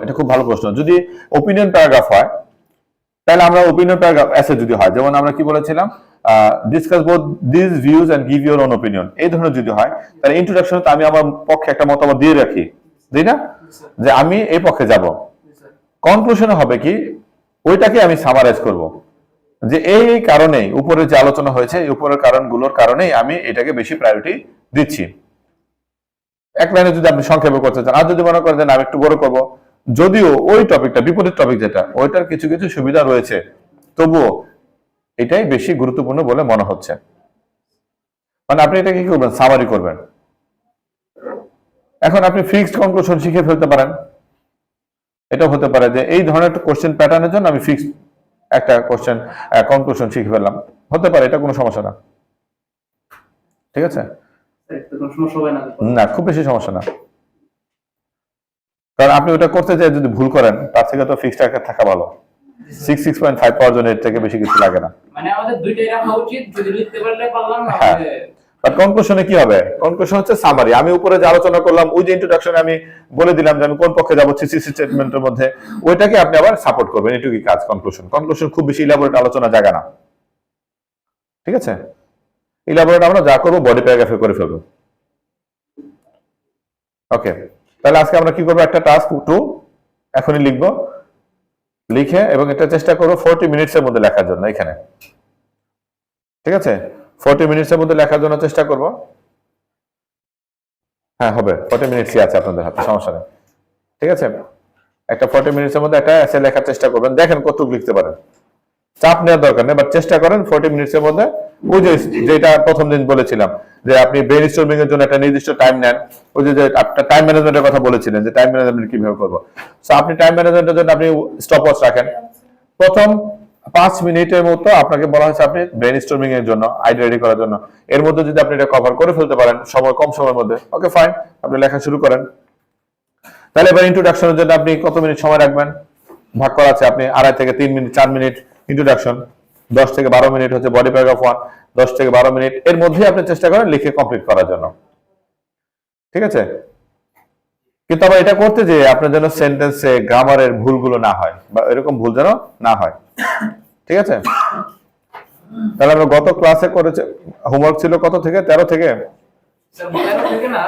এটা খুব ভালো প্রশ্ন। যদি ওপিনিয়ন প্যারাগ্রাফ হয় তাহলে আমরা ওপিনিয়ন প্যারাগ্রাফ এসে যদি হয়, যেমন আমরা কি বলেছিলাম, discuss both these views and give your own opinion, এই ধরনের যদি হয় তাহলে ইন্ট্রোডাকশনে তো আমি আমার পক্ষে একটা মতামত দিয়ে রাখি, তাই না, যে আমি এই পক্ষে যাব। কনক্লুশনে হবে কি, ওইটাকে আমি সামারাইজ করব, যে এই কারণেই উপরে যে আলোচনা হয়েছে এই উপরের কারণগুলোর কারণেই আমি এটাকে বেশি প্রায়োরিটি দিচ্ছি। এক লাইনে যদি আপনি সংক্ষেপে করতে চান, আর যদি মনে করেন যে আমি একটু বড় করব, যদিও ওই টপিকটা বিপরীত টপিক যেটা ওইটার কিছু কিছু সুবিধা রয়েছে, তবুও এটাই বেশি গুরুত্বপূর্ণ বলে মনে হচ্ছে। মানে আপনি এটা কি করবেন, সামারি করবেন। এখন আপনি ফিক্সড কনক্লুশন শিখে ফেলতে পারেন। এটা হতে পারে যে এই ধরনের একটা কোশ্চেন প্যাটার্নের জন্য আমি ফিক্সড একটা কোশ্চেন কনক্লুশন শিখে ফেললাম, হতে পারে, এটা কোনো সমস্যা না। ঠিক আছে, না খুব বেশি সমস্যা না, কারণ আপনি ওটা করতে চাই যদি ভুল করেন তার থেকে তো ফিক্সড একটা থাকা ভালো। 6.5 পাওয়ার জন্য এর থেকে বেশি কিছু লাগে না। মানে আমাদের দুইটাই রাখা উচিত, যদি লিখতে পারলে পারলাম না। বাট কনক্লুশনে কি হবে, কনক্লুশন হচ্ছে সামারি। আমি উপরে যে আলোচনা করলাম ওই যে ইন্ট্রোডাকশনে আমি বলে দিলাম যে আমি কোন পক্ষে যাব সিসি স্টেটমেন্টের মধ্যে, ওইটাকে আপনি আবার সাপোর্ট করবেন, এটুকুই কাজ। কনক্লুশন খুব বেশি ইলাবোরেট আলোচনা জায়গা না। ঠিক আছে, ইলাবোরেট আমরা যা করবো বডি প্যারাগ্রাফে করে ফেলবো। ওকে, তাহলে আজকে আমরা কি করবো, একটা টাস্ক 2 এখনই লিখবো, লিখে এবং এটা চেষ্টা করবো 40 মিনিটসের মধ্যে লেখার জন্য এখানে। ঠিক আছে, 40 মিনিটসের মধ্যে লেখার জন্য চেষ্টা করব। হ্যাঁ হবে, 40 মিনিটসই আছে আপনাদের হাতে, সমস্যা নেই। ঠিক আছে, একটা 40 মিনিটসের মধ্যে একটা এসে লেখার চেষ্টা করবেন, দেখেন কতটুকু লিখতে পারেন। চাপ নেওয়ার দরকার নেই, বাট চেষ্টা করেন 40 মিনিটসের মধ্যে। ওই যে যেটা প্রথম দিন বলেছিলাম যে আপনি ব্রেইনস্টর্মিং এর জন্য একটা নির্দিষ্ট টাইম নেন, ওই যে আপনার টাইম ম্যানেজমেন্টের কথা বলেছিলেন যে টাইম ম্যানেজমেন্ট কিভাবে করবো। সো আপনি টাইম ম্যানেজমেন্টের জন্য আপনি স্টপওয়াচ রাখেন। প্রথম 5 মিনিটের মতো আপনাকে বলা হয়েছে আপনি ব্রেইনস্টর্মিং এর জন্য, আইডিয়া রেডি করার জন্য। এর মধ্যে যদি আপনি এটা কভার করে ফেলতে পারেন কম সময়ের মধ্যে, ওকে ফাইন, আপনি লেখা শুরু করেন। তাহলে এবার ইন্ট্রোডাকশনের জন্য আপনি কত মিনিট সময় রাখবেন, ভাগ করা আছে, আপনি 2.5 থেকে 3 মিনিট, 4 মিনিট ইন্ট্রোডাকশন, 10 থেকে 12 মিনিট হচ্ছে বডি প্যারাগ্রাফ 1, 10 থেকে 12 মিনিট এর মধ্যে আপনি চেষ্টা করেন লিখে কমপ্লিট করার জন্য। ঠিক আছে, কিন্তু আবার এটা করতে যে আপনার যেন সেন্টেন্সে গ্রামারের ভুলগুলো না হয়, বা এরকম ভুল যেন না হয়। ঠিক আছে, তাহলে আমরা গত ক্লাসে করেছে হোমওয়ার্ক ছিল কত থেকে, 13 থেকে? স্যার 13 থেকে না,